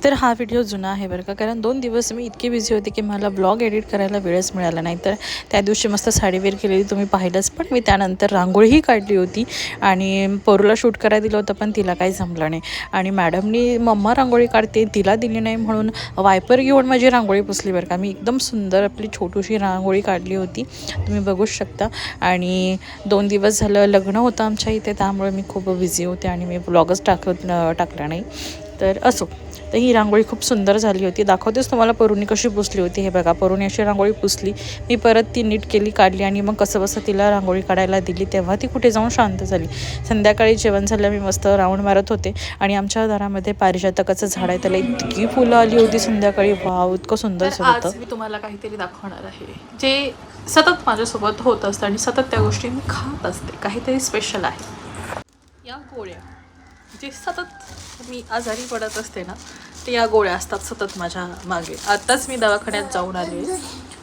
तर हा व्हिडिओ जुना आहे बरं का, कारण 2 दिवस मी इतकी बिझी होते की मला ब्लॉग एडिट करायला वेळच मिळाला नाही. तर त्या दिवशी मस्त साडी वेअर केलेली तुम्ही पाहिलंच, पण मी त्यानंतर रांगोळीही काढली होती आणि पोरूला शूट करायला दिलं होतं, पण तिला काही जमलं नाही. आणि मॅडमनी मम्मा रांगोळी काढते तिला दिली नाही म्हणून वायपर घेऊन माझी रांगोळी पुसली बरं का. मी एकदम सुंदर आपली छोटीशी रांगोळी काढली होती, तुम्ही बघूच शकता. आणि 2 दिवस झालं लग्न होतं आमच्या इथे, त्यामुळे मी खूप बिझी होते आणि मी ब्लॉगच टाकला नाही. तर असो, तर ही रांगोळी खूप सुंदर झाली होती. दाखवतेच तुम्हाला परूनी कशी पुसली होती. हे बघा, परूनी अशी रांगोळी पुसली, मी परत ती नीट केली, काढली आणि मग कसं बसं तिला रांगोळी काढायला दिली, तेव्हा ती कुठे जाऊन शांत झाली. संध्याकाळी जेवण झालं, मी मस्त राऊंड मारत होते आणि आमच्या दारामध्ये पारिजातकाचं झाड आहे, त्याला इतकी फुलं आली होती संध्याकाळी. वाव, इतकं सुंदर होतं. आज मी तुम्हाला काहीतरी दाखवणार आहे जे सतत माझ्यासोबत होत असतं आणि सतत त्या गोष्टी मी खात असते. काहीतरी स्पेशल आहे. या गोळ्या जे सतत मी आजारी पडत असते ना, ते या गोळ्या असतात सतत माझ्या मागे. आत्ताच मी दवाखान्यात जाऊन आले.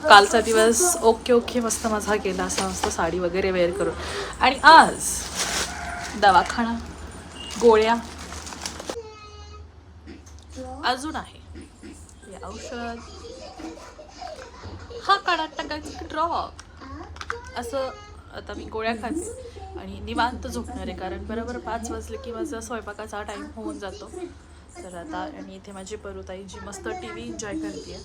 कालचा दिवस ओके मस्त माझा गेला, असा मस्त साडी वगैरे वेअर करून. आणि आज दवाखाना, गोळ्या अजून आहे, हे औषध, हा काढा टाकायचं ड्रॉप. असं आता मी गोळ्या खाते आणि निवांत झोपणार आहे, कारण बरोबर 5 वाजले की माझा स्वयंपाकाचा टाईम होऊन जातो. तर आता आणि इथे माझी परुताई जी मस्त TV एन्जॉय करते.